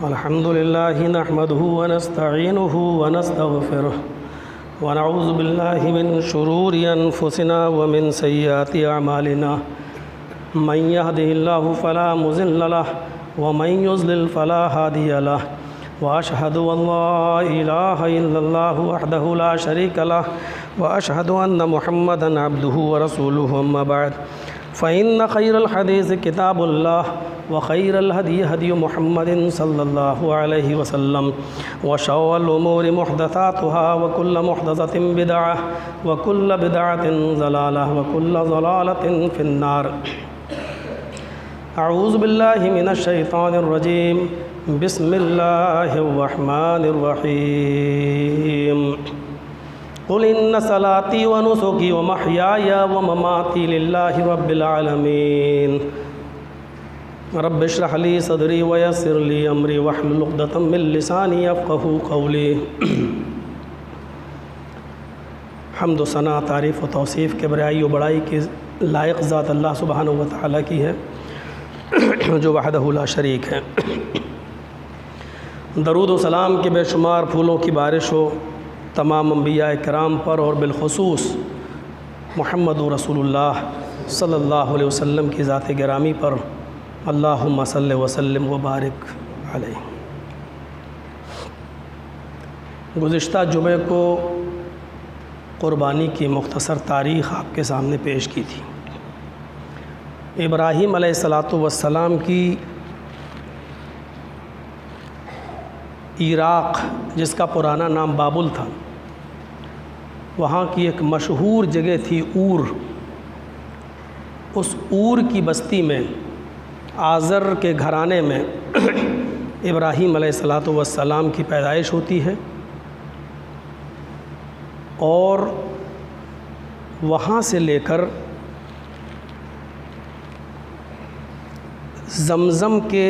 الحمد لله نحمده ونستعينه ونستغفره ونعوذ بالله من شرور أنفسنا ومن سيئات أعمالنا من يهده الله فلا مضل له ومن يضلل فلا هادي له وأشهد أن لا إله إلا الله وحده لا شريك له وأشهد أن محمدًا عبده ورسوله أما بعد فإن خير الحديث كتاب الله وخير الهدي هدي محمد صلى الله عليه وسلم وشر الأمور محدثاتها وكل محدثة بدعة وكل بدعة ضلالة وكل ضلالة في النار. أعوذ بالله من الشيطان الرجيم. بسم الله الرحمن الرحيم. قل إن صلاتي ونسكي ومحياي ومماتي لله رب العالمين. رب اشرح لي صدري ويسر لي أمري واحلل عقدة من لساني يفقهوا قولي. حمد و ثنا تعریف و توصیف کے بڑائی و بڑائی کی لائق ذات اللہ سبحانہ و تعالیٰ کی ہے جو وحدہ لا شریک ہے. درود و سلام کے بے شمار پھولوں کی بارش ہو تمام انبیاء کرام پر اور بالخصوص محمد رسول اللہ صلی اللہ علیہ وسلم کی ذات گرامی پر. اللہم صلی وسلم وبارک علیہ. گزشتہ جمعے کو قربانی کی مختصر تاریخ آپ کے سامنے پیش کی تھی. ابراہیم علیہ السلام کی عراق جس کا پرانا نام بابل تھا، وہاں کی ایک مشہور جگہ تھی اور. اس اور کی بستی میں آزر کے گھرانے میں ابراہیم علیہ السلام کی پیدائش ہوتی ہے اور وہاں سے لے کر زمزم کے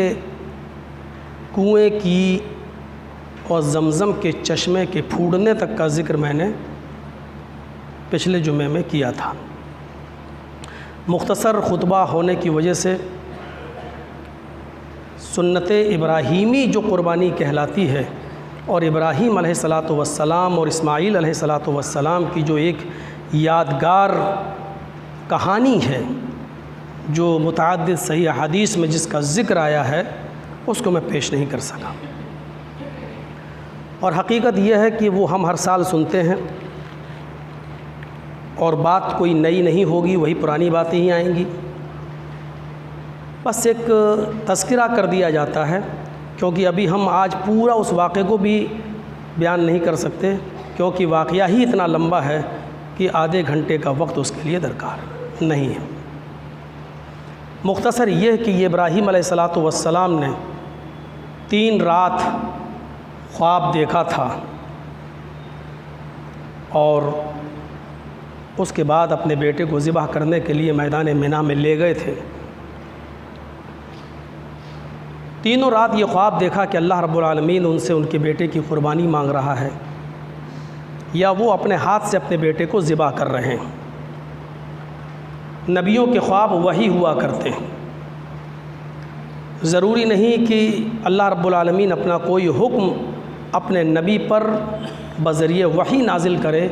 کنویں کی اور زمزم کے چشمے کے پھوٹنے تک کا ذکر میں نے پچھلے جمعے میں کیا تھا. مختصر خطبہ ہونے کی وجہ سے سنت ابراہیمی جو قربانی کہلاتی ہے اور ابراہیم علیہ السلام اور اسماعیل علیہ السلام کی جو ایک یادگار کہانی ہے جو متعدد صحیح احادیث میں جس کا ذکر آیا ہے اس کو میں پیش نہیں کر سکا. اور حقیقت یہ ہے کہ وہ ہم ہر سال سنتے ہیں اور بات کوئی نئی نہیں ہوگی، وہی پرانی باتیں ہی آئیں گی. بس ایک تذکرہ کر دیا جاتا ہے کیونکہ ابھی ہم آج پورا اس واقعے کو بھی بیان نہیں کر سکتے کیونکہ واقعہ ہی اتنا لمبا ہے کہ آدھے گھنٹے کا وقت اس کے لیے درکار نہیں ہے. مختصر یہ کہ یہ ابراہیم علیہ السلام نے 3 رات خواب دیکھا تھا اور اس کے بعد اپنے بیٹے کو ذبح کرنے کے لیے میدان منا میں لے گئے تھے. تینوں رات یہ خواب دیکھا کہ اللہ رب العالمین ان سے ان کے بیٹے کی قربانی مانگ رہا ہے یا وہ اپنے ہاتھ سے اپنے بیٹے کو ذبح کر رہے ہیں. نبیوں کے خواب وہی ہوا کرتے ہیں. ضروری نہیں کہ اللہ رب العالمین اپنا کوئی حکم اپنے نبی پر بذریعہ وحی نازل کرے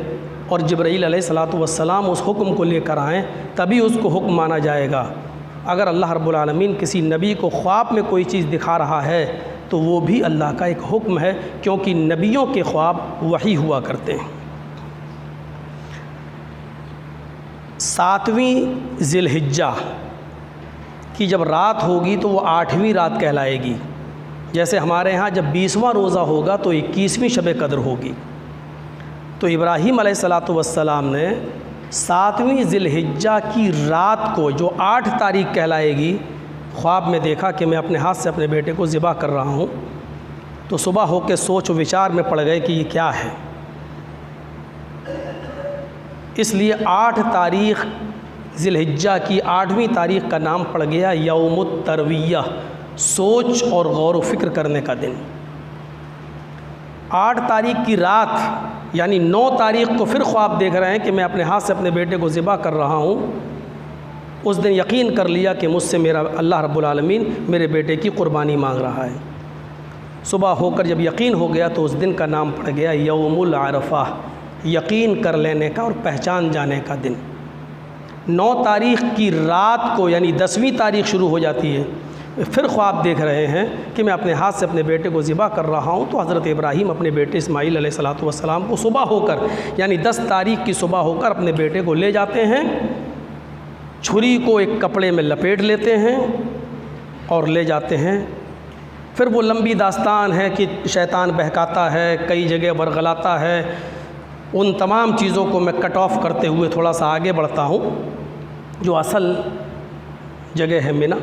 اور جبرائیل علیہ السلام اس حکم کو لے کر آئیں تبھی اس کو حکم مانا جائے گا. اگر اللہ رب العالمین کسی نبی کو خواب میں کوئی چیز دکھا رہا ہے تو وہ بھی اللہ کا ایک حکم ہے کیونکہ نبیوں کے خواب وحی ہوا کرتے ہیں. 7ویں ذی الحجہ کی جب رات ہوگی تو وہ 8ویں رات کہلائے گی. جیسے ہمارے ہاں جب 20واں روزہ ہوگا تو 21ویں شب قدر ہوگی. تو ابراہیم علیہ السلام نے 7ویں ذی الحجہ کی رات کو جو 8 تاریخ کہلائے گی خواب میں دیکھا کہ میں اپنے ہاتھ سے اپنے بیٹے کو ذبح کر رہا ہوں. تو صبح ہو کے سوچ و وچار میں پڑ گئے کہ یہ کیا ہے. اس لیے 8 تاریخ ذی الحجہ کی 8ویں تاریخ کا نام پڑ گیا یوم الترویہ، سوچ اور غور و فکر کرنے کا دن. 8 تاریخ کی رات یعنی 9 تاریخ کو پھر خواب دیکھ رہے ہیں کہ میں اپنے ہاتھ سے اپنے بیٹے کو ذبح کر رہا ہوں. اس دن یقین کر لیا کہ مجھ سے میرا اللہ رب العالمین میرے بیٹے کی قربانی مانگ رہا ہے. صبح ہو کر جب یقین ہو گیا تو اس دن کا نام پڑ گیا یوم العرفہ، یقین کر لینے کا اور پہچان جانے کا دن۔ 9 تاریخ کی رات کو یعنی 10ویں تاریخ شروع ہو جاتی ہے، پھر خواب دیکھ رہے ہیں کہ میں اپنے ہاتھ سے اپنے بیٹے کو ذبح کر رہا ہوں، تو حضرت ابراہیم اپنے بیٹے اسماعیل علیہ الصلوۃ والسلام کو صبح ہو کر یعنی 10 تاریخ کی صبح ہو کر اپنے بیٹے کو لے جاتے ہیں، چھری کو ایک کپڑے میں لپیٹ لیتے ہیں اور لے جاتے ہیں۔ پھر وہ لمبی داستان ہے کہ شیطان بہکاتا ہے، کئی جگہ ورغلاتا ہے، ان تمام چیزوں کو میں کٹ آف کرتے ہوئے تھوڑا سا آگے بڑھتا ہوں۔ جو اصل جگہ ہے منی،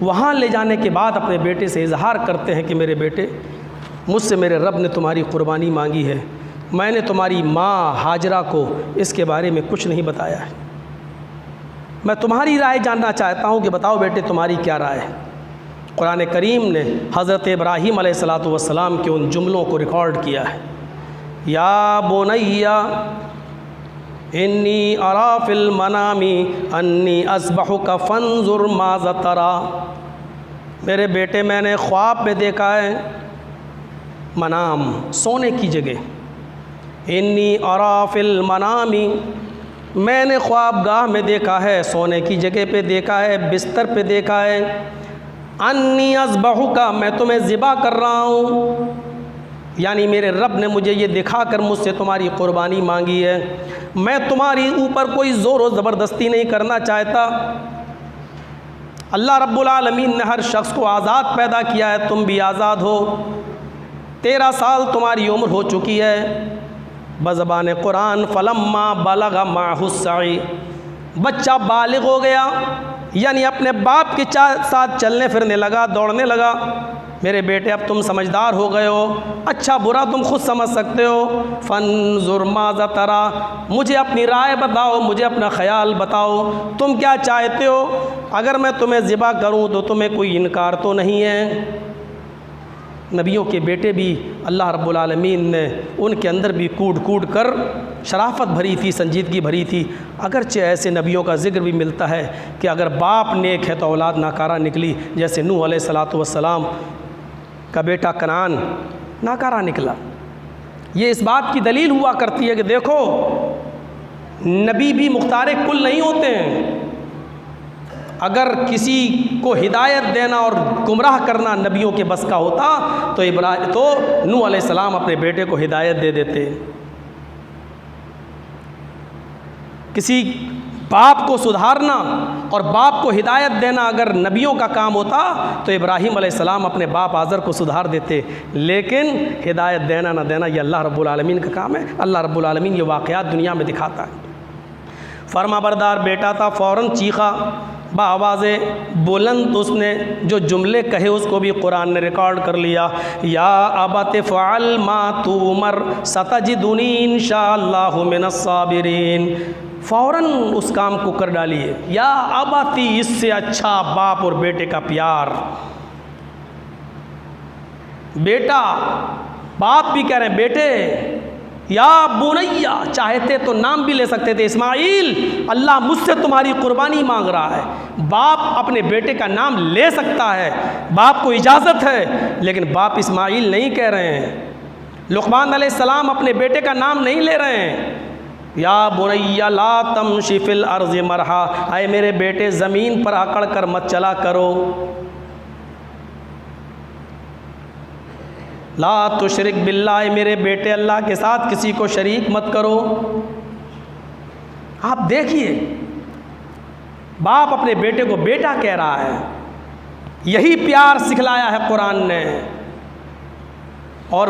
وہاں لے جانے کے بعد اپنے بیٹے سے اظہار کرتے ہیں کہ میرے بیٹے، مجھ سے میرے رب نے تمہاری قربانی مانگی ہے، میں نے تمہاری ماں ہاجرہ کو اس کے بارے میں کچھ نہیں بتایا ہے، میں تمہاری رائے جاننا چاہتا ہوں کہ بتاؤ بیٹے تمہاری کیا رائے ہے۔ قرآن کریم نے حضرت ابراہیم علیہ الصلوۃ والسلام کے ان جملوں کو ریکارڈ کیا ہے، یا بنیا انی ارا فی المنام انی اذبحک فانظر ماذا تری، میرے بیٹے میں نے خواب میں دیکھا ہے، منام سونے کی جگہ، انی ارا فی المنام میں نے خواب گاہ میں دیکھا ہے، سونے کی جگہ پہ دیکھا ہے، بستر پہ دیکھا ہے، انی اذبحک میں تمہیں ذبح کر رہا ہوں، یعنی میرے رب نے مجھے یہ دکھا کر مجھ سے تمہاری قربانی مانگی ہے، میں تمہاری اوپر کوئی زور و زبردستی نہیں کرنا چاہتا۔ اللہ رب العالمین نے ہر شخص کو آزاد پیدا کیا ہے، تم بھی آزاد ہو، 13 سال تمہاری عمر ہو چکی ہے، بزبان قرآن فلما بلغ معہ السعی، بچہ بالغ ہو گیا یعنی اپنے باپ کے ساتھ چلنے پھرنے لگا، دوڑنے لگا، میرے بیٹے اب تم سمجھدار ہو گئے ہو، اچھا برا تم خود سمجھ سکتے ہو، فانظر ماذا تری، مجھے اپنی رائے بتاؤ، مجھے اپنا خیال بتاؤ، تم کیا چاہتے ہو، اگر میں تمہیں ذبح کروں تو تمہیں کوئی انکار تو نہیں ہے۔ نبیوں کے بیٹے بھی اللہ رب العالمین نے ان کے اندر بھی کوڈ کوڈ کر شرافت بھری تھی، سنجیدگی بھری تھی، اگرچہ ایسے نبیوں کا ذکر بھی ملتا ہے کہ اگر باپ نیک ہے تو اولاد ناکارہ نکلی، جیسے نوح علیہ الصلوۃ والسلام کا بیٹا کنعان ناکارہ نکلا۔ یہ اس بات کی دلیل ہوا کرتی ہے کہ دیکھو نبی بھی مختار کل نہیں ہوتے ہیں، اگر کسی کو ہدایت دینا اور گمراہ کرنا نبیوں کے بس کا ہوتا تو نوح علیہ السلام اپنے بیٹے کو ہدایت دے دیتے۔ کسی باپ کو سدھارنا اور باپ کو ہدایت دینا اگر نبیوں کا کام ہوتا تو ابراہیم علیہ السلام اپنے باپ آزر کو سدھار دیتے، لیکن ہدایت دینا نہ دینا یہ اللہ رب العالمین کا کام ہے۔ اللہ رب العالمین یہ واقعات دنیا میں دکھاتا ہے۔ فرما بردار بیٹا تھا، فوراً چیخا بآواز بلند، اس نے جو جملے کہے اس کو بھی قرآن نے ریکارڈ کر لیا، یا ابت فعل ما تؤمر ستجدنی انشاءاللہ من الصابرین، فوراً اس کام کو کر ڈالیے۔ یا ابتی، اس سے اچھا باپ اور بیٹے کا پیار، بیٹا باپ بھی کہہ رہے ہیں بیٹے، یا بنیا، چاہتے تو نام بھی لے سکتے تھے، اسماعیل اللہ مجھ سے تمہاری قربانی مانگ رہا ہے۔ باپ اپنے بیٹے کا نام لے سکتا ہے، باپ کو اجازت ہے، لیکن باپ اسماعیل نہیں کہہ رہے ہیں۔ لقمان علیہ السلام اپنے بیٹے کا نام نہیں لے رہے ہیں۔ یا بنیا لا تمشی فی الارض مرحا، اے میرے بیٹے زمین پر اکڑ کر مت چلا کرو، لا تشرک باللہ، میرے بیٹے اللہ کے ساتھ کسی کو شریک مت کرو۔ آپ دیکھیے باپ اپنے بیٹے کو بیٹا کہہ رہا ہے، یہی پیار سکھلایا ہے قرآن نے۔ اور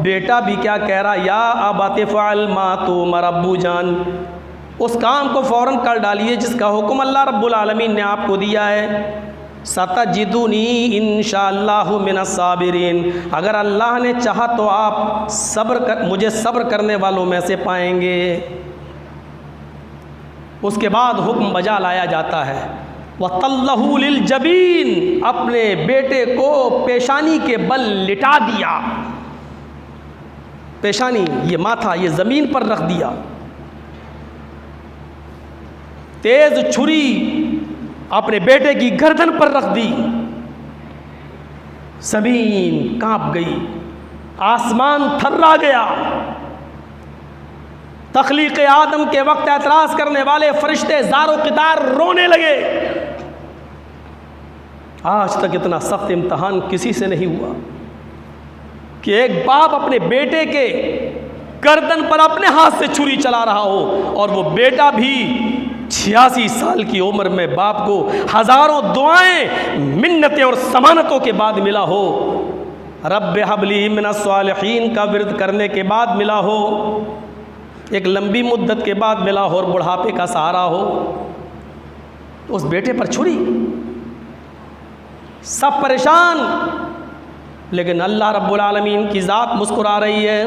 بیٹا بھی کیا کہہ رہا، یا ابت فعل ما تؤمر، ابو جان اس کام کو فوراً کر ڈالیے جس کا حکم اللہ رب العالمین نے آپ کو دیا ہے۔ ستجدنی انشاءاللہ من الصابرین، اگر اللہ نے چاہا تو آپ مجھے صبر کرنے والوں میں سے پائیں گے۔ اس کے بعد حکم بجا لایا جاتا ہے، وَطَلَّهُ لِلْجَبِينِ، اپنے بیٹے کو پیشانی کے بل لٹا دیا، پیشانی یہ ماتھا یہ زمین پر رکھ دیا، تیز چھری اپنے بیٹے کی گردن پر رکھ دی، زمین کانپ گئی، آسمان تھرا گیا، تخلیق آدم کے وقت اعتراض کرنے والے فرشتے زار و قطار رونے لگے۔ آج تک اتنا سخت امتحان کسی سے نہیں ہوا کہ ایک باپ اپنے بیٹے کے گردن پر اپنے ہاتھ سے چھری چلا رہا ہو، اور وہ بیٹا بھی 86 سال کی عمر میں باپ کو ہزاروں دعائیں، منتیں اور ضمانتوں کے بعد ملا ہو، رب ہب لی من الصالحین کا ورد کرنے کے بعد ملا ہو، ایک لمبی مدت کے بعد ملا ہو، اور بڑھاپے کا سہارا ہو، تو اس بیٹے پر چھری، سب پریشان، لیکن اللہ رب العالمین کی ذات مسکرا رہی ہے۔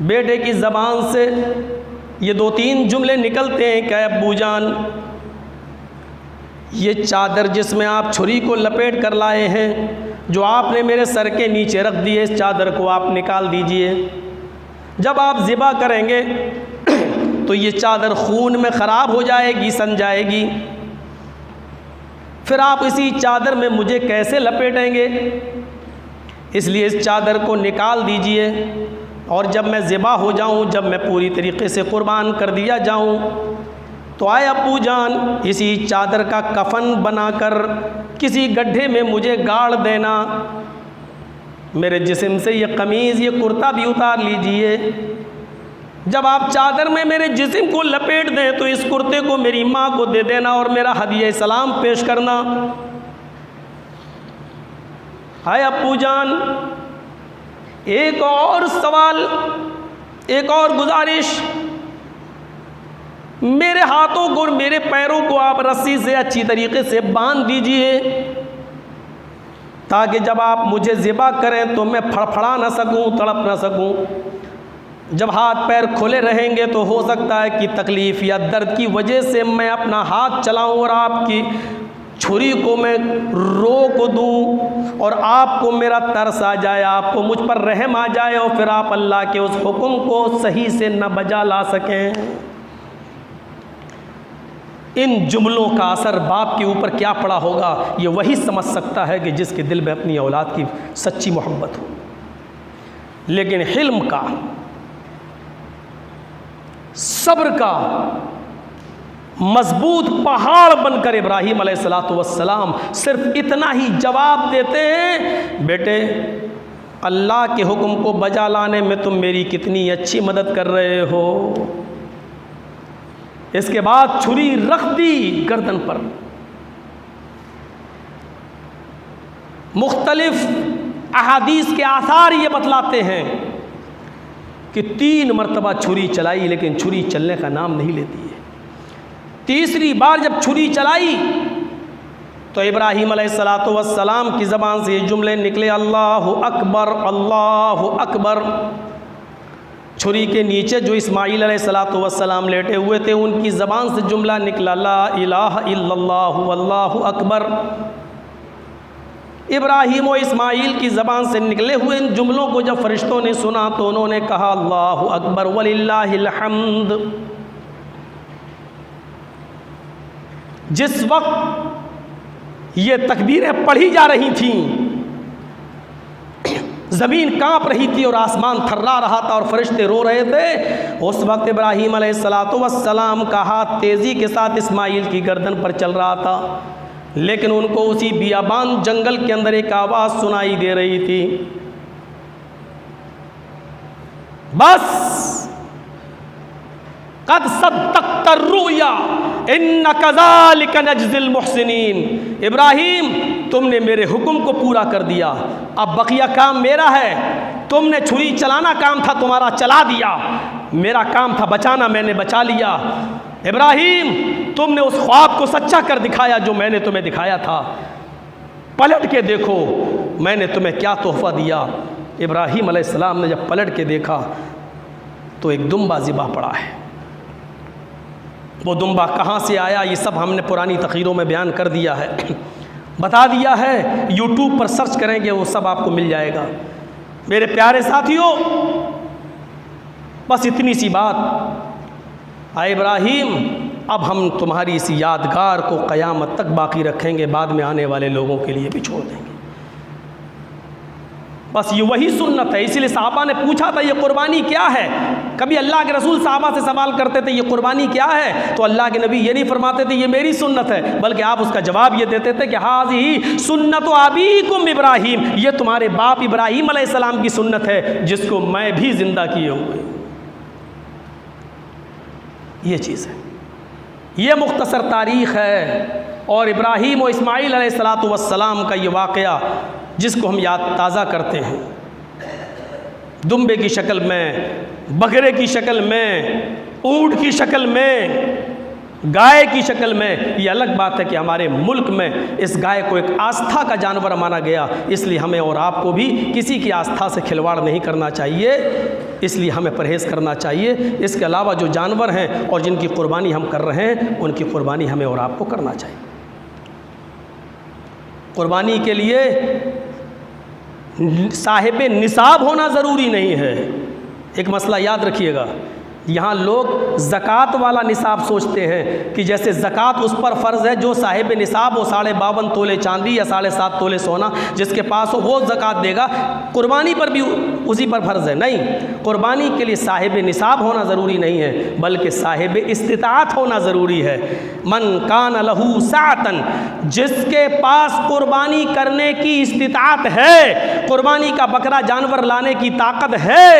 بیٹے کی زبان سے یہ 2-3 جملے نکلتے ہیں کہ ابو جان، یہ چادر جس میں آپ چھری کو لپیٹ کر لائے ہیں، جو آپ نے میرے سر کے نیچے رکھ دی ہے، اس چادر کو آپ نکال دیجئے۔ جب آپ ذبح کریں گے تو یہ چادر خون میں خراب ہو جائے گی، سن جائے گی، پھر آپ اسی چادر میں مجھے کیسے لپیٹیں گے؟ اس لیے اس چادر کو نکال دیجئے، اور جب میں ذبح ہو جاؤں، جب میں پوری طریقے سے قربان کر دیا جاؤں، تو آئے ابو جان اسی چادر کا کفن بنا کر کسی گڈھے میں مجھے گاڑ دینا، میرے جسم سے یہ قمیض، یہ کرتا بھی اتار لیجئے۔ جب آپ چادر میں میرے جسم کو لپیٹ دیں تو اس کرتے کو میری ماں کو دے دینا اور میرا ہدیہ سلام پیش کرنا۔ آئے ابو جان، ایک اور سوال، ایک اور گزارش، میرے ہاتھوں کو اور میرے پیروں کو آپ رسی سے اچھی طریقے سے باندھ دیجئے، تاکہ جب آپ مجھے ذبح کریں تو میں پھڑپھڑا نہ سکوں، تڑپ نہ سکوں۔ جب ہاتھ پیر کھلے رہیں گے تو ہو سکتا ہے کہ تکلیف یا درد کی وجہ سے میں اپنا ہاتھ چلاؤں اور آپ کی چھری کو میں روک دوں، اور آپ کو میرا ترس آ جائے، آپ کو مجھ پر رحم آ جائے، اور پھر آپ اللہ کے اس حکم کو صحیح سے نہ بجا لا سکیں۔ ان جملوں کا اثر باپ کے اوپر کیا پڑا ہوگا، یہ وہی سمجھ سکتا ہے کہ جس کے دل میں اپنی اولاد کی سچی محبت ہو۔ لیکن حلم کا، صبر کا مضبوط پہاڑ بن کر ابراہیم علیہ السلام صرف اتنا ہی جواب دیتے ہیں، بیٹے اللہ کے حکم کو بجا لانے میں تم میری کتنی اچھی مدد کر رہے ہو۔ اس کے بعد چھری رکھ دی گردن پر۔ مختلف احادیث کے آثار یہ بتلاتے ہیں کہ 3 مرتبہ چھری چلائی، لیکن چھری چلنے کا نام نہیں لیتی ہے۔ تیسری بار جب چھری چلائی تو ابراہیم علیہ السلام کی زبان سے یہ جملے نکلے، اللہ اکبر، اللہ اکبر۔ چھری کے نیچے جو اسماعیل علیہ السلام لیٹے ہوئے تھے، ان کی زبان سے جملہ نکلا، لا الہ الا اللہ واللہ اکبر۔ ابراہیم و اسماعیل کی زبان سے نکلے ہوئے ان جملوں کو جب فرشتوں نے سنا تو انہوں نے کہا، اللہ اکبر وللہ الحمد۔ جس وقت یہ تکبیریں پڑھی جا رہی تھیں، زمین کانپ رہی تھی اور آسمان تھرا رہا تھا اور فرشتے رو رہے تھے، اس وقت ابراہیم علیہ السلام کا ہاتھ تیزی کے ساتھ اسماعیل کی گردن پر چل رہا تھا، لیکن ان کو اسی بیابان جنگل کے اندر ایک آواز سنائی دے رہی تھی، بس قد صدقت الرؤیا ان کذالک نجزی المحسنین۔ ابراہیم، تم نے میرے حکم کو پورا کر دیا، اب بقیہ کام میرا ہے۔ تم نے چھری چلانا کام تھا تمہارا، چلا دیا، میرا کام تھا بچانا، میں نے بچا لیا۔ ابراہیم، تم نے اس خواب کو سچا کر دکھایا جو میں نے تمہیں دکھایا تھا، پلٹ کے دیکھو میں نے تمہیں کیا تحفہ دیا۔ ابراہیم علیہ السلام نے جب پلٹ کے دیکھا تو ایک دمبا ذبح پڑا ہے۔ وہ دمبا کہاں سے آیا یہ سب ہم نے پرانی تقریروں میں بیان کر دیا ہے، بتا دیا ہے، یوٹیوب پر سرچ کریں گے وہ سب آپ کو مل جائے گا۔ میرے پیارے ساتھیوں، بس اتنی سی بات، اے ابراہیم اب ہم تمہاری اس یادگار کو قیامت تک باقی رکھیں گے، بعد میں آنے والے لوگوں کے لیے بھی چھوڑ دیں گے۔ بس یہ وہی سنت ہے۔ اسی لیے صحابہ نے پوچھا تھا یہ قربانی کیا ہے؟ کبھی اللہ کے رسول صحابہ سے سوال کرتے تھے یہ قربانی کیا ہے، تو اللہ کے نبی یہ نہیں فرماتے تھے یہ میری سنت ہے، بلکہ آپ اس کا جواب یہ دیتے تھے کہ ھذہ سنت ابیکم ابراہیم، یہ تمہارے باپ ابراہیم علیہ السلام کی سنت ہے جس کو میں بھی زندہ کیے ہوئے ہوں۔ یہ چیز ہے، یہ مختصر تاریخ ہے۔ اور ابراہیم و اسماعیل علیہ السلام کا یہ واقعہ جس کو ہم یاد تازہ کرتے ہیں، دمبے کی شکل میں، بکرے کی شکل میں، اونٹ کی شکل میں، گائے کی شکل میں، یہ الگ بات ہے کہ ہمارے ملک میں اس گائے کو ایک آستھا کا جانور مانا گیا، اس لیے ہمیں اور آپ کو بھی کسی کی آستھا سے کھلواڑ نہیں کرنا چاہیے، اس لیے ہمیں پرہیز کرنا چاہیے۔ اس کے علاوہ جو جانور ہیں اور جن کی قربانی ہم کر رہے ہیں ان کی قربانی ہمیں اور آپ کو کرنا چاہیے۔ قربانی کے لیے صاحب نصاب ہونا ضروری نہیں ہے۔ ایک مسئلہ یاد رکھیے گا، یہاں لوگ زکوٰۃ والا نصاب سوچتے ہیں کہ جیسے زکوٰۃ اس پر فرض ہے جو صاحب نصاب ہو، 52.5 تولے چاندی یا 7.5 تولے سونا جس کے پاس ہو وہ زکوٰۃ دے گا، قربانی پر بھی اسی پر فرض ہے۔ نہیں، قربانی کے لیے صاحب نصاب ہونا ضروری نہیں ہے بلکہ صاحب استطاعت ہونا ضروری ہے۔ من کان لہ سعۃ، جس کے پاس قربانی کرنے کی استطاعت ہے، قربانی کا بکرا جانور لانے کی طاقت ہے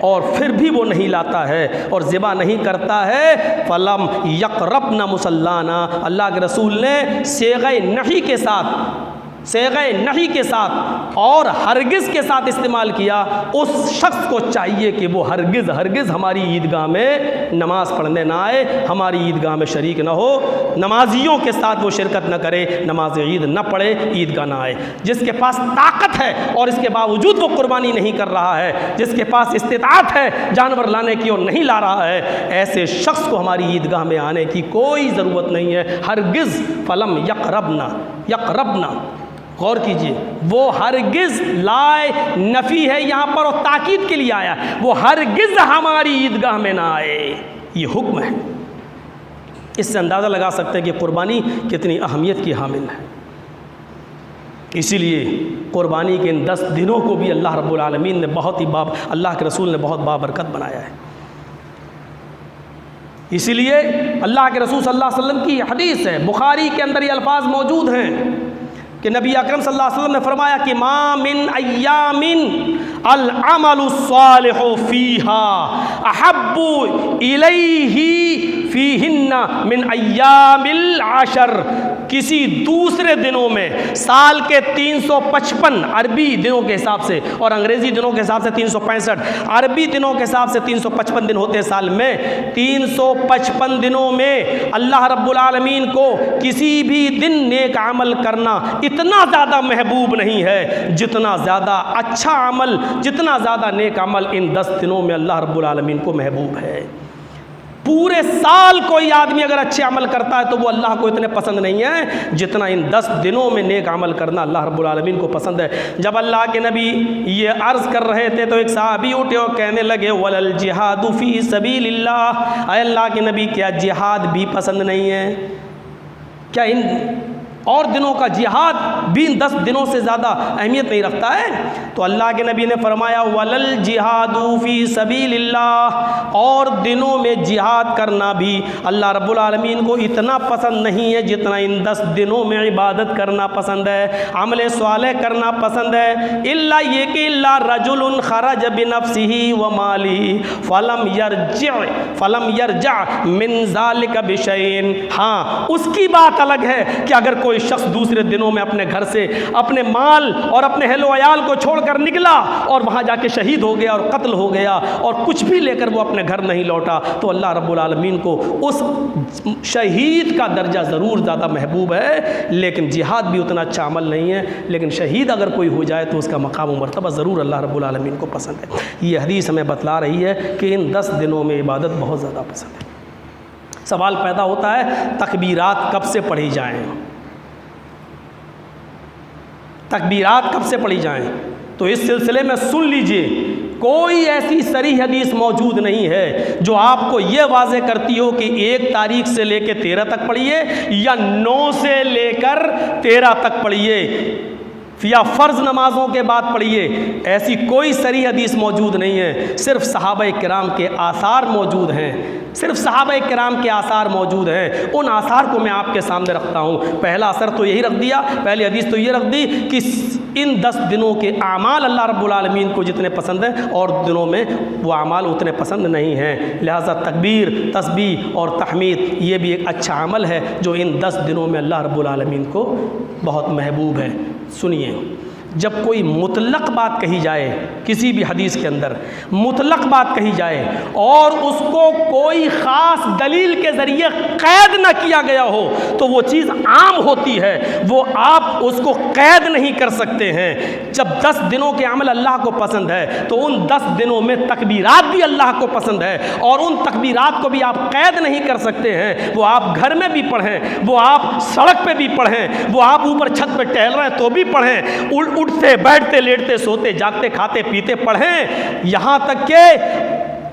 اور پھر بھی وہ نہیں لاتا ہے اور ذبح نہیں کرتا ہے، فلم یقربن مصلانا، اللہ کے رسول نے صیغہ نہی کے ساتھ اور ہرگز کے ساتھ استعمال کیا۔ اس شخص کو چاہیے کہ وہ ہرگز ہماری عیدگاہ میں نماز پڑھنے نہ آئے، ہماری عیدگاہ میں شریک نہ ہو، نمازیوں کے ساتھ وہ شرکت نہ کرے، نماز عید نہ پڑھے، عیدگاہ نہ آئے۔ جس کے پاس طاقت ہے اور اس کے باوجود وہ قربانی نہیں کر رہا ہے، جس کے پاس استطاعت ہے جانور لانے کی اور نہیں لا رہا ہے، ایسے شخص کو ہماری عیدگاہ میں آنے کی کوئی ضرورت نہیں ہے۔ ہرگز فلم یقربنا، غور کیجئے، وہ ہرگز لائے نفی ہے یہاں پر اور تاکید کے لیے آیا، وہ ہرگز ہماری عیدگاہ میں نہ آئے، یہ حکم ہے۔ اس سے اندازہ لگا سکتے ہیں کہ قربانی کتنی اہمیت کی حامل ہے۔ اسی لیے قربانی کے ان 10 دنوں کو بھی اللہ رب العالمین نے اللہ کے رسول نے بہت بابرکت بنایا ہے۔ اسی لیے اللہ کے رسول صلی اللہ علیہ وسلم کی حدیث ہے، بخاری کے اندر یہ الفاظ موجود ہیں کہ نبی اکرم صلی اللہ علیہ وسلم نے فرمایا کہ ما من ایام العمل الصالح فیہا احب الیہ فیہن من ایام العشر، کسی دوسرے دنوں میں سال کے 355 عربی دنوں کے حساب سے اور انگریزی دنوں کے حساب سے 365، عربی دنوں کے حساب سے 355 دن ہوتے ہیں سال میں، 355 دنوں میں اللہ رب العالمین کو کسی بھی دن نیک عمل کرنا اتنا زیادہ محبوب نہیں ہے جتنا زیادہ اچھا عمل، جتنا زیادہ نیک عمل ان 10 دنوں میں اللہ رب العالمین کو محبوب ہے۔ پورے سال کوئی آدمی اگر اچھے عمل کرتا ہے تو وہ اللہ کو اتنے پسند نہیں ہے جتنا ان 10 دنوں میں نیک عمل کرنا اللہ رب العالمین کو پسند ہے۔ جب اللہ کے نبی یہ عرض کر رہے تھے تو ایک صحابی اٹھے اور کہنے لگے وَلَلْ جِہَادُ فِي سَبِيلِ اللَّهِ، اے اللہ کے نبی کیا جہاد بھی پسند نہیں ہے؟ کیا ان اور دنوں کا جہاد بھی ان 10 دنوں سے زیادہ اہمیت نہیں رکھتا ہے؟ تو اللہ کے نبی نے فرمایا وَلَلْ جِہَادُ فِي سَبِيلِ اللَّهِ، اور دنوں میں جہاد کرنا بھی اللہ رب العالمین کو اتنا پسند نہیں ہے جتنا ان 10 دنوں میں عبادت کرنا پسند ہے، عمل صالح کرنا پسند ہے۔ الا یہ کہ الا رجل خرج بنفسه وماله فلم يرجع من ذلك بشيء، ہاں اس کی بات الگ ہے کہ اگر کوئی شخص دوسرے دنوں میں اپنے گھر سے اپنے مال اور اپنے اہل و عیال کو چھوڑ کر نکلا اور وہاں جا کے شہید ہو گیا اور قتل ہو گیا اور کچھ بھی لے کر وہ اپنے گھر نہیں لوٹا، تو اللہ رب العالمین کو اس شہید کا درجہ ضرور زیادہ محبوب ہے، لیکن جہاد بھی اتنا اچھا عمل نہیں ہے، لیکن شہید اگر کوئی ہو جائے تو اس کا مقام و مرتبہ ضرور اللہ رب العالمین کو پسند ہے۔ یہ حدیث ہمیں بتلا رہی ہے کہ ان 10 دنوں میں عبادت بہت زیادہ پسند ہے۔ سوال پیدا ہوتا ہے تکبیرات کب سے پڑھی جائیں؟ تکبیرات کب سے پڑھی جائیں؟ تو اس سلسلے میں سن لیجئے کوئی ایسی صریح حدیث موجود نہیں ہے جو آپ کو یہ واضح کرتی ہو کہ 1 تاریخ سے لے کے 13 تک پڑھیے یا 9 سے لے کر 13 تک پڑھیے یا فرض نمازوں کے بعد پڑھیے. ایسی کوئی صریح حدیث موجود نہیں ہے. صرف صحابہ کرام کے آثار موجود ہیں. صرف صحابہ کرام کے آثار موجود ہیں. ان آثار کو میں آپ کے سامنے رکھتا ہوں. پہلا اثر تو یہی رکھ دیا, پہلی حدیث تو یہ رکھ دی کہ ان 10 دنوں کے اعمال اللہ رب العالمین کو جتنے پسند ہیں اور دنوں میں وہ اعمال اتنے پسند نہیں ہیں. لہٰذا تکبیر, تسبیح اور تحمید یہ بھی ایک اچھا عمل ہے جو ان 10 دنوں میں اللہ رب العالمین کو بہت محبوب ہے. سنیے, جب کوئی مطلق بات کہی جائے کسی بھی حدیث کے اندر, مطلق بات کہی جائے اور اس کو کوئی خاص دلیل کے ذریعے قید نہ کیا گیا ہو تو وہ چیز عام ہوتی ہے, وہ آپ اس کو قید نہیں کر سکتے ہیں. جب 10 دنوں کے عمل اللہ کو پسند ہے تو ان 10 دنوں میں تکبیرات بھی اللہ کو پسند ہے اور ان تکبیرات کو بھی آپ قید نہیں کر سکتے ہیں. وہ آپ گھر میں بھی پڑھیں, وہ آپ سڑک پہ بھی پڑھیں, وہ آپ اوپر چھت پہ ٹہل رہے ہیں تو بھی پڑھیں, اٹھتے بیٹھتے لیٹتے سوتے جاگتے کھاتے پیتے پڑھیں. یہاں تک کہ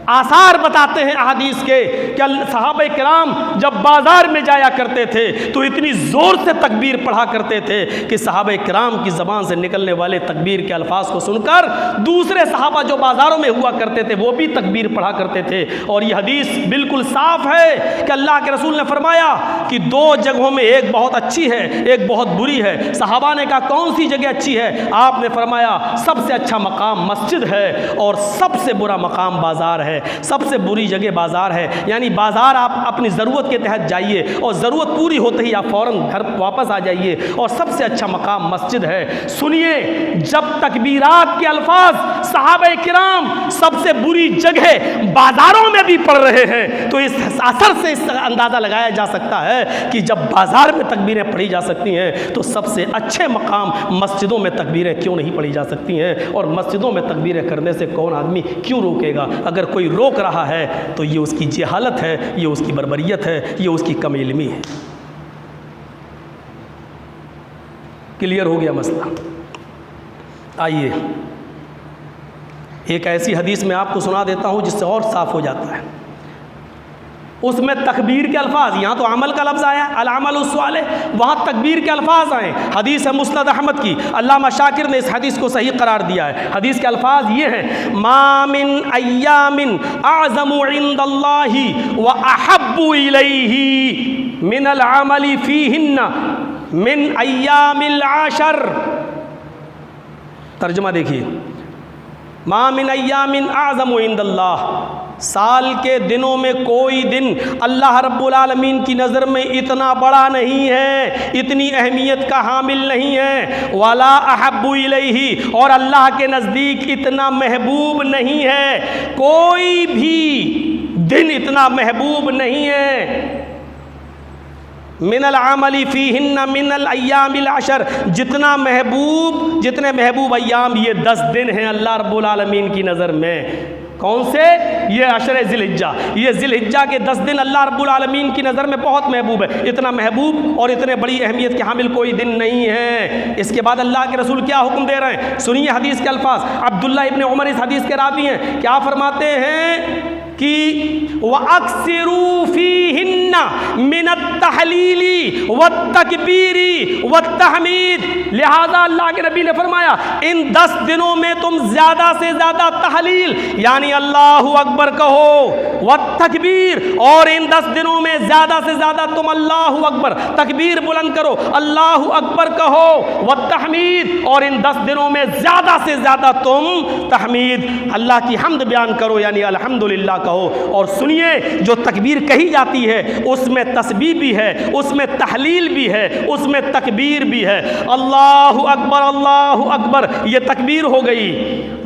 آثار بتاتے ہیں احادیث کے کہ صحابہ کرام جب بازار میں جایا کرتے تھے تو اتنی زور سے تکبیر پڑھا کرتے تھے کہ صحابہ کرام کی زبان سے نکلنے والے تکبیر کے الفاظ کو سن کر دوسرے صحابہ جو بازاروں میں ہوا کرتے تھے وہ بھی تکبیر پڑھا کرتے تھے. اور یہ حدیث بالکل صاف ہے کہ اللہ کے رسول نے فرمایا کہ 2 جگہوں میں ایک بہت اچھی ہے, ایک بہت بری ہے. صحابہ نے کہا کون سی جگہ اچھی ہے؟ آپ نے فرمایا سب سے اچھا مقام مسجد ہے اور سب سے برا مقام بازار ہے. سب سے بری جگہ بازار ہے, یعنی بازار آپ اپنی ضرورت کے تحت جائیے اور ضرورت پوری ہوتے ہی آپ فوراً گھر واپس آ جائیے, اور سب سے اچھا مقام مسجد ہے. سنیے, جب تکبیرات کے الفاظ صحابہ کرام سب سے بری جگہ بازاروں میں بھی پڑھ رہے ہیں تو اس اثر سے اس اندازہ لگایا جا سکتا ہے کہ جب بازار میں تکبیریں پڑھی جا سکتی ہیں تو سب سے اچھے مقام مسجدوں میں تکبیریں کیوں نہیں پڑھی جا سکتی ہیں, اور مسجدوں میں تکبیریں کرنے سے کون آدمی کیوں روکے گا؟ اگر کوئی روک رہا ہے تو یہ اس کی جہالت ہے, یہ اس کی بربریت ہے, یہ اس کی کم علمی ہے. کلیئر ہو گیا مسئلہ؟ آئیے ایک ایسی حدیث میں آپ کو سنا دیتا ہوں جس سے اور صاف ہو جاتا ہے. اس میں تکبیر کے الفاظ, یہاں تو عمل کا لفظ آیا العمل الصالح, وہاں تکبیر کے الفاظ آئے. حدیث ہے مسند احمد کی, علامہ شاکر نے اس حدیث کو صحیح قرار دیا ہے. حدیث کے الفاظ یہ ہیں, ما من ایام اعظم عند اللہ واحب الیہ من العمل فیہن من ایام العشر. ترجمہ دیکھیے, ما من ایام اعظم عند اللہ, سال کے دنوں میں کوئی دن اللہ رب العالمین کی نظر میں اتنا بڑا نہیں ہے, اتنی اہمیت کا حامل نہیں ہے. ولا احب الیہ, اور اللہ کے نزدیک اتنا محبوب نہیں ہے, کوئی بھی دن اتنا محبوب نہیں ہے. من العمل فیہن من الایام العشر, جتنے محبوب ایام یہ 10 دن ہیں اللہ رب العالمین کی نظر میں. کون سے؟ یہ عشر ذی الحجہ, یہ ذی الحجہ کے 10 دن اللہ رب العالمین کی نظر میں بہت محبوب ہے. اتنا محبوب اور اتنے بڑی اہمیت کے حامل کوئی دن نہیں ہے. اس کے بعد اللہ کے رسول کیا حکم دے رہے ہیں, سنیے حدیث کے الفاظ. عبداللہ ابن عمر اس حدیث کے راوی ہیں, کیا فرماتے ہیں کہ وَأَكْثِرُوا فِيهِنَّ مِنَ التَّحْلِيلِ وَالتَّكْبِيرِ وَالتَّحْمِيدِ. لہذا اللہ کے نبی نے فرمایا ان 10 دنوں میں تم زیادہ سے زیادہ تحلیل یعنی اللہ اکبر کہو, والتکبیر, اور ان 10 دنوں میں زیادہ سے زیادہ تم اللہ اکبر تکبیر بلند کرو, اللہ اکبر کہو, والتحمید, اور ان 10 دنوں میں زیادہ سے زیادہ تم تحمید اللہ کی حمد بیان کرو یعنی الحمدللہ کہو. اور سنیے, جو تکبیر کہی جاتی ہے اس میں تسبیح بھی ہے, اس میں تحلیل بھی ہے, اس میں تکبیر بھی ہے. اللہ اکبر اللہ اکبر یہ تکبیر ہو گئی,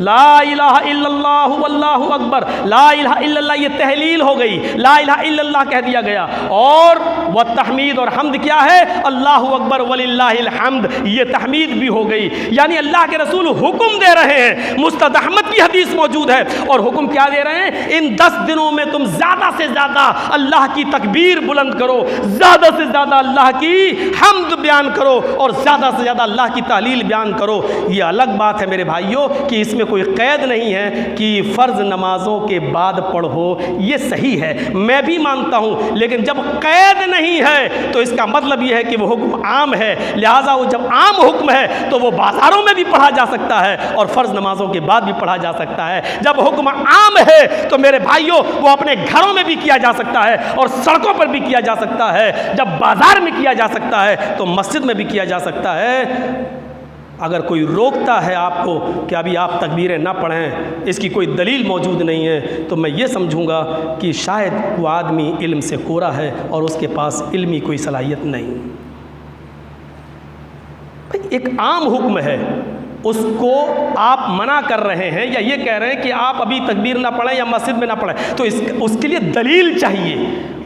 لا الہ الا اللہ واللہ اکبر لا الہ الا اللہ یہ تحلیل ہو گئی, لا الہ الا اللہ کہہ دیا گیا. اور وہ تحمید اور حمد کیا ہے, اللہ اکبر وللہ الحمد یہ تحمید بھی ہو گئی. یعنی اللہ کے رسول حکم دے رہے ہیں, مسند احمد کی حدیث موجود ہے, اور حکم کیا دے رہے ہیں, ان 10 دنوں میں تم زیادہ سے زیادہ اللہ کی تکبیر تکبیر بلند کرو، زیادہ سے زیادہ اللہ کی حمد بیان کرو اور زیادہ سے زیادہ اللہ کی تعلیل بیان کرو۔ یہ الگ بات ہے میرے بھائیوں کہ اس میں کوئی قید نہیں ہے کہ فرض نمازوں کے بعد پڑھو، یہ صحیح ہے، میں بھی مانتا ہوں، لیکن جب قید نہیں ہے تو اس کا مطلب یہ ہے کہ وہ حکم عام ہے، لہٰذا وہ جب عام حکم ہے تو وہ بازاروں میں بھی پڑھا جا سکتا ہے اور فرض نمازوں کے بعد بھی پڑھا جا سکتا ہے۔ جب حکم عام ہے تو میرے بھائیوں وہ اپنے گھروں میں بھی کیا جا سکتا ہے اور سڑکوں پر بھی کیا جا سکتا ہے، جب بازار میں کیا جا سکتا ہے تو مسجد میں بھی کیا جا سکتا ہے۔ اگر کوئی روکتا ہے آپ کو کہ ابھی آپ تکبیریں نہ پڑھیں، اس کی کوئی دلیل موجود نہیں ہے، تو میں یہ سمجھوں گا کہ شاید وہ آدمی علم سے کورا ہے اور اس کے پاس علمی کوئی صلاحیت نہیں۔ ایک عام حکم ہے، اس کو آپ منع کر رہے ہیں یا یہ کہہ رہے ہیں کہ آپ ابھی تکبیر نہ پڑھیں یا مسجد میں نہ پڑھیں، تو اس کے لیے دلیل چاہیے،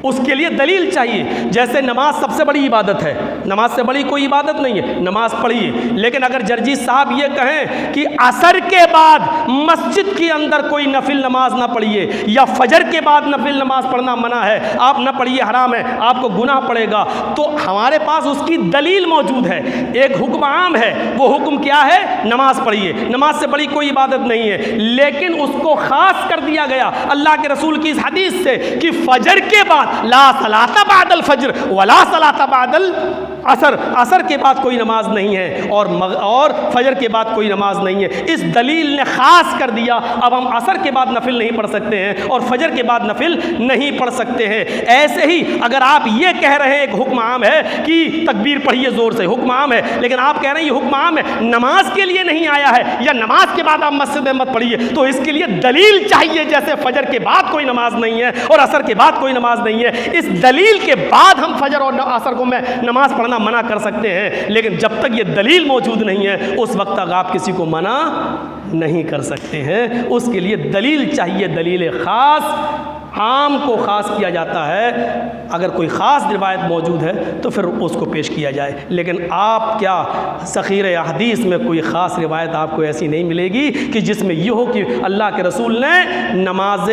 اس کے لیے دلیل چاہیے۔ جیسے نماز سب سے بڑی عبادت ہے، نماز سے بڑی کوئی عبادت نہیں ہے، نماز پڑھیے، لیکن اگر جرجی صاحب یہ کہیں کہ عصر کے بعد مسجد کے اندر کوئی نفل نماز نہ پڑھیے یا فجر کے بعد نفل نماز پڑھنا منع ہے، آپ نہ پڑھیے، حرام ہے، آپ کو گناہ پڑے گا، تو ہمارے پاس اس کی دلیل موجود ہے۔ ایک حکم عام ہے، وہ حکم کیا ہے؟ نماز پڑھیے، نماز سے بڑی کوئی عبادت نہیں ہے، لیکن اس کو خاص کر دیا گیا اللہ کے رسول کی اس حدیث سے کہ فجر کے بعد لا صلاۃ بعد الفجر ولا صلاۃ بعد العصر، عصر کے بعد کوئی نماز نہیں ہے اور فجر کے بعد کوئی نماز نہیں ہے۔ اس دلیل نے خاص کر دیا اب ہم عصر کے بعد نفل نہیں پڑھ سکتے ہیں اور فجر کے بعد نفل نہیں پڑھ سکتے ہیں۔ ایسے ہی اگر آپ یہ کہہ رہے ہیں ایک حکم عام ہے کہ تکبیر پڑھیے زور سے، حکم عام ہے، لیکن آپ کہہ رہے ہیں یہ حکم عام ہے، نماز کے لیے نہیں آیا ہے یا نماز کے بعد آپ مسجد میں مت پڑھیے، تو اس کے لیے دلیل چاہیے۔ جیسے فجر کے بعد کوئی نماز نہیں ہے اور عصر کے بعد کوئی نماز نہیں ہے، اس دلیل کے بعد ہم فجر اور عصر کو میں نماز پڑھنا منع کر سکتے ہیں، لیکن جب تک یہ دلیل موجود نہیں ہے اس وقت تک آپ کسی کو منع نہیں کر سکتے ہیں۔ اس کے لیے دلیل چاہیے، دلیل خاص، عام کو خاص کیا جاتا ہے، اگر کوئی خاص روایت موجود ہے تو پھر اس کو پیش کیا جائے، لیکن آپ کیا ذخیرہ حدیث میں کوئی خاص روایت آپ کو ایسی نہیں ملے گی کہ جس میں یہ ہو کہ اللہ کے رسول نے نماز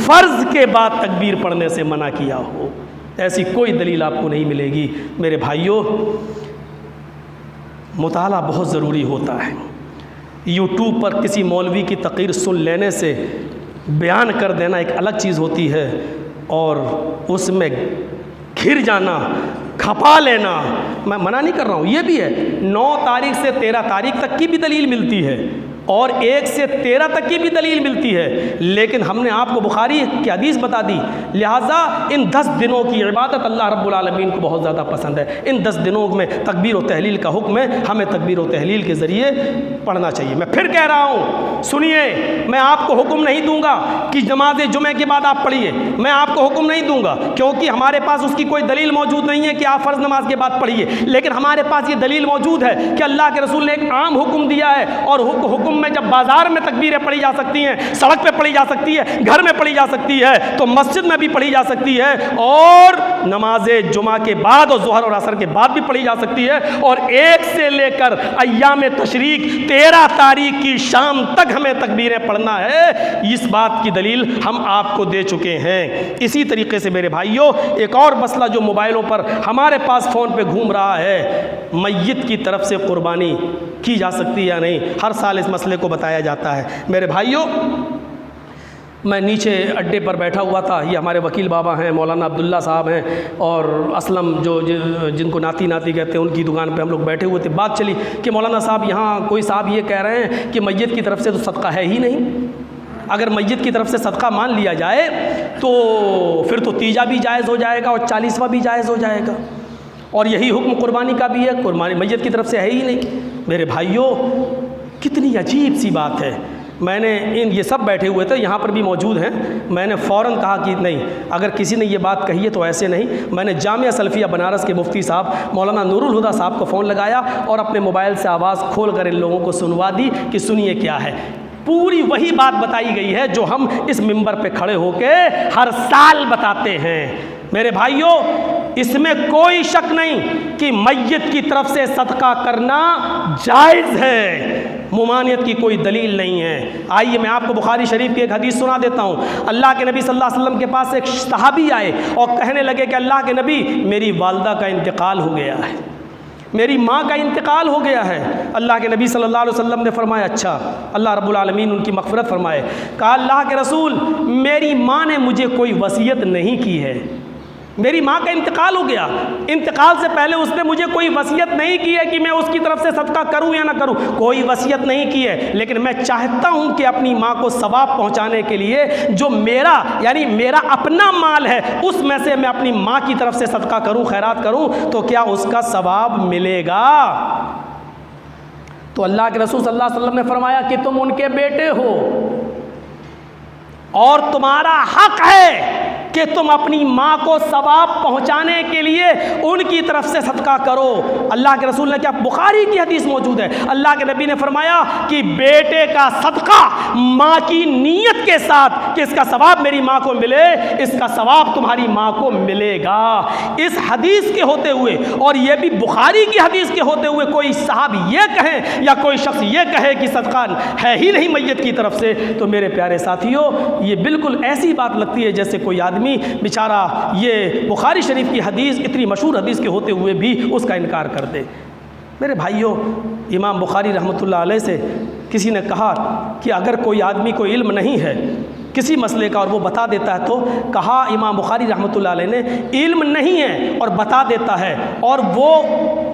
فرض کے بعد تکبیر پڑھنے سے منع کیا ہو، ایسی کوئی دلیل آپ کو نہیں ملے گی۔ میرے بھائیوں، مطالعہ بہت ضروری ہوتا ہے۔ یوٹیوب پر کسی مولوی کی تقریر سن لینے سے بیان کر دینا ایک الگ چیز ہوتی ہے، اور اس میں گھر جانا، کھپا لینا، میں منع نہیں کر رہا ہوں، یہ بھی ہے، 9 تاریخ سے 13 تاریخ تک کی بھی دلیل ملتی ہے اور 1 سے 13 تک کی بھی دلیل ملتی ہے، لیکن ہم نے آپ کو بخاری کی حدیث بتا دی، لہٰذا ان 10 دنوں کی عبادت اللہ رب العالمین کو بہت زیادہ پسند ہے۔ ان 10 دنوں میں تکبیر و تحلیل کا حکم ہے، ہمیں تکبیر و تحلیل کے ذریعے پڑھنا چاہیے۔ میں پھر کہہ رہا ہوں، سنیے، میں آپ کو حکم نہیں دوں گا کہ نماز جمعہ کے بعد آپ پڑھیے، میں آپ کو حکم نہیں دوں گا کیونکہ ہمارے پاس اس کی کوئی دلیل موجود نہیں ہے کہ آپ فرض نماز کے بعد پڑھیے، لیکن ہمارے پاس یہ دلیل موجود ہے کہ اللہ کے رسول نے ایک عام حکم دیا ہے، اور حکم میں جب بازار میں تکبیریں پڑھی جا سکتی ہیں، سڑک پہ پڑھی جا سکتی ہے، گھر میں پڑھی جا سکتی ہے، تو مسجد میں بھی پڑھی جا سکتی ہے، اور نماز جمعہ کے بعد اور ظہر اور عصر کے بعد بھی پڑھی جا سکتی ہے، اور 1 سے لے کر ایام تشریق 13 تاریخ کی شام تک ہمیں تکبیریں پڑھنا ہے۔ اس بات کی دلیل ہم آپ کو دے چکے ہیں۔ اسی طریقے سے میرے بھائیوں، ایک اور مسئلہ جو موبائلوں پر ہمارے پاس فون پہ گھوم رہا ہے، میت کی طرف سے قربانی کی جا سکتی ہے یا نہیں، ہر سال اس مسئلے کو بتایا جاتا ہے۔ میرے بھائیوں، میں نیچے اڈے پر بیٹھا ہوا تھا، یہ ہمارے وکیل بابا ہیں، مولانا عبداللہ صاحب ہیں، اور اسلم جن کو ناتی کہتے ہیں، ان کی دکان پہ ہم لوگ بیٹھے ہوئے تھے۔ بات چلی کہ مولانا صاحب یہاں کوئی صاحب یہ کہہ رہے ہیں کہ میت کی طرف سے تو صدقہ ہے ہی نہیں، اگر میت کی طرف سے صدقہ مان لیا جائے تو پھر تو تیجا بھی جائز ہو جائے گا اور 40واں بھی جائز ہو جائے گا، اور یہی حکم قربانی کا بھی ہے، قربانی میت کی طرف سے ہے ہی نہیں۔ میرے بھائیوں، کتنی عجیب سی بات ہے۔ میں نے یہ سب بیٹھے ہوئے تھے، یہاں پر بھی موجود ہیں، میں نے فوراً کہا کہ نہیں، اگر کسی نے یہ بات کہی ہے تو ایسے نہیں۔ میں نے جامعہ سلفیہ بنارس کے مفتی صاحب مولانا نور الہدیٰ صاحب کو فون لگایا اور اپنے موبائل سے آواز کھول کر ان لوگوں کو سنوا دی کہ سنیے کیا ہے۔ پوری وہی بات بتائی گئی ہے جو ہم اس منبر پہ کھڑے ہو کے ہر سال بتاتے ہیں۔ میرے بھائیوں، اس میں کوئی شک نہیں کہ میت کی طرف سے صدقہ کرنا جائز ہے، ممانعت کی کوئی دلیل نہیں ہے۔ آئیے میں آپ کو بخاری شریف کی ایک حدیث سنا دیتا ہوں۔ اللہ کے نبی صلی اللہ علیہ وسلم کے پاس ایک صحابی آئے اور کہنے لگے کہ اللہ کے نبی، میری والدہ کا انتقال ہو گیا ہے، میری ماں کا انتقال ہو گیا ہے۔ اللہ کے نبی صلی اللہ علیہ وسلم نے فرمایا اچھا، اللہ رب العالمین ان کی مغفرت فرمائے۔ کہا اللہ کے رسول، میری ماں نے مجھے کوئی وصیت نہیں کی ہے، میری ماں کا انتقال ہو گیا، انتقال سے پہلے اس نے مجھے کوئی وصیت نہیں کی ہے کہ میں اس کی طرف سے صدقہ کروں یا نہ کروں، کوئی وصیت نہیں کی ہے، لیکن میں چاہتا ہوں کہ اپنی ماں کو ثواب پہنچانے کے لیے جو میرا یعنی میرا اپنا مال ہے اس میں سے میں اپنی ماں کی طرف سے صدقہ کروں، خیرات کروں، تو کیا اس کا ثواب ملے گا؟ تو اللہ کے رسول صلی اللہ علیہ وسلم نے فرمایا کہ تم ان کے بیٹے ہو اور تمہارا حق ہے کہ تم اپنی ماں کو ثواب پہنچانے کے لیے ان کی طرف سے صدقہ کرو۔ اللہ کے رسول نے کیا، بخاری کی حدیث موجود ہے، اللہ کے نبی نے فرمایا کہ بیٹے کا صدقہ ماں کی نیت کے ساتھ کہ اس کا ثواب میری ماں کو ملے، اس کا ثواب تمہاری ماں کو ملے گا۔ اس حدیث کے ہوتے ہوئے اور یہ بھی بخاری کی حدیث کے ہوتے ہوئے کوئی صاحب یہ کہیں یا کوئی شخص یہ کہے کہ صدقہ ہے ہی نہیں میت کی طرف سے، تو میرے پیارے ساتھیوں یہ بالکل ایسی بات لگتی ہے جیسے کوئی آدمی بیچارہ یہ بخاری شریف کی حدیث اتنی مشہور حدیث کے ہوتے ہوئے بھی اس کا انکار کر دے۔ میرے بھائیوں، امام بخاری رحمۃ اللہ علیہ سے کسی نے کہا کہ اگر کوئی آدمی کو علم نہیں ہے کسی مسئلے کا اور وہ بتا دیتا ہے، تو کہا امام بخاری رحمۃ اللہ علیہ نے علم نہیں ہے اور بتا دیتا ہے اور وہ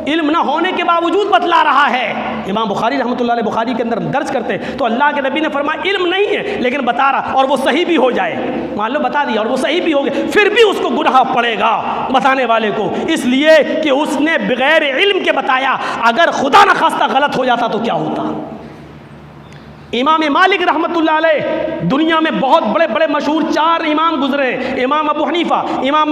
علم نہ ہونے کے باوجود بتلا رہا ہے، امام بخاری رحمۃ اللہ علیہ بخاری کے اندر درج کرتے تو اللہ کے نبی نے فرمایا علم نہیں ہے لیکن بتا رہا اور وہ صحیح بھی ہو جائے، مان لو بتا دیا اور وہ صحیح بھی ہو گئے، پھر بھی اس کو گناہ پڑے گا بتانے والے کو، اس لیے کہ اس نے بغیر علم کے بتایا۔ اگر خدا نہ خواستہ غلط ہو جاتا تو کیا ہوتا؟ امام مالک رحمۃ اللہ علیہ دنیا میں بہت بڑے بڑے مشہور 4 امام گزرے، امام ابو حنیفہ، امام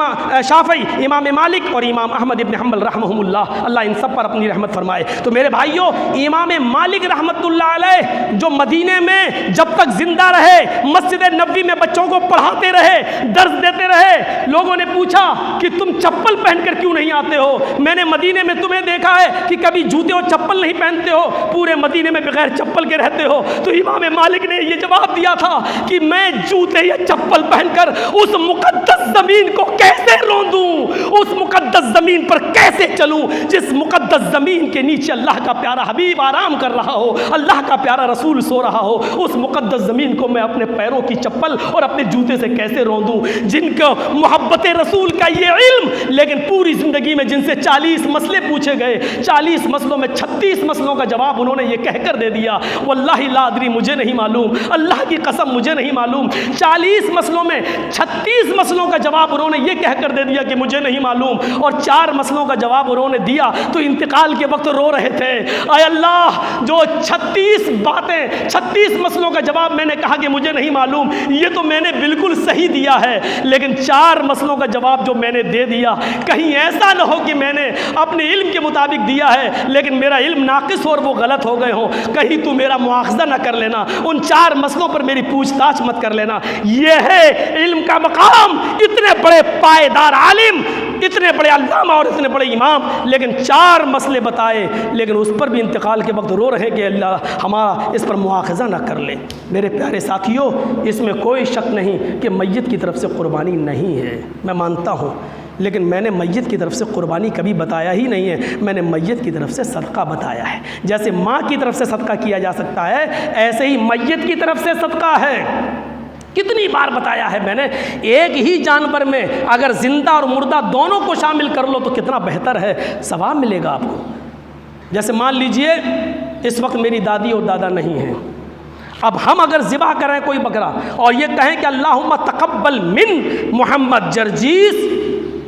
شافعی، امام مالک اور امام احمد ابن حنبل رحمہم اللہ، اللہ ان سب پر اپنی رحمت فرمائے۔ تو میرے بھائیوں، امام مالک رحمۃ اللہ علیہ جو مدینے میں جب تک زندہ رہے مسجد نبوی میں بچوں کو پڑھاتے رہے، درس دیتے رہے، لوگوں نے پوچھا کہ تم چپل پہن کر کیوں نہیں آتے ہو؟ میں نے مدینے میں تمہیں دیکھا ہے کہ کبھی جوتے اور چپل نہیں پہنتے ہو، پورے مدینے میں بغیر چپل کے رہتے ہو۔ تو امام مالک نے یہ جواب دیا تھا کہ میں جوتے یا چپل پہن کر اس مقدس زمین کو کیسے روندوں، اس مقدس زمین پر کیسے چلوں جس مقدس زمین کے نیچے اللہ کا پیارا حبیب آرام کر رہا ہو، اللہ کا پیارا رسول سو رہا ہو، اس مقدس زمین کو میں اپنے پیروں کی چپل اور اپنے جوتے سے کیسے روندوں؟ جن کو محبت رسول کا یہ علم، لیکن پوری زندگی میں جن سے 40 مسئلے پوچھے گئے، 40 مسئلوں میں 36 مسئلوں کا جواب انہوں نے یہ کہہ کر دے دیا، واللہ لا ادری، مجھے نہیں معلوم، اللہ کی قسم مجھے نہیں معلوم۔ 40 مسئلوں میں 36 مسئلوں کا جواب انہوں نے یہ کہہ کر دے دیا کہ مجھے نہیں معلوم، اور 4 مسئلوں کا جواب انہوں نے دیا تو انتقال کے وقت رو رہے تھے، اے اللہ جو 36 باتیں 36 مسئلوں کا جواب میں نے کہا کہ مجھے نہیں معلوم، یہ تو میں نے بالکل صحیح دیا ہے، لیکن 4 مسئلوں کا جواب جو میں نے دے دیا، کہیں ایسا نہ ہو کہ میں نے اپنے علم کے مطابق دیا ہے لیکن میرا علم ناقص ہو اور وہ غلط ہو گئے ہوں، کہیں تو میرا مواخذہ نہ کر لینا، ان 4 مسئلوں پر میری پوچھ تاچھ مت کر لینا۔ یہ ہے علم کا مقام، اتنے بڑے پائیدار عالم، اتنے بڑے علامہ اور اتنے بڑے امام، لیکن 4 مسئلے بتائے، لیکن اس پر بھی انتقال کے وقت رو رہے کہ اللہ ہمارا اس پر مواخذہ نہ کر لے۔ میرے پیارے ساتھیوں، اس میں کوئی شک نہیں کہ میت کی طرف سے قربانی نہیں ہے، میں مانتا ہوں، لیکن میں نے میت کی طرف سے قربانی کبھی بتایا ہی نہیں ہے، میں نے میت کی طرف سے صدقہ بتایا ہے۔ جیسے ماں کی طرف سے صدقہ کیا جا سکتا ہے، ایسے ہی میت کی طرف سے صدقہ ہے۔ کتنی بار بتایا ہے میں نے، ایک ہی جانور میں اگر زندہ اور مردہ دونوں کو شامل کر لو تو کتنا بہتر ہے، ثواب ملے گا آپ کو۔ جیسے مان لیجئے اس وقت میری دادی اور دادا نہیں ہیں، اب ہم اگر ذبح کریں کوئی بکرا اور یہ کہیں کہ اللہم تقبل من محمد جرجیس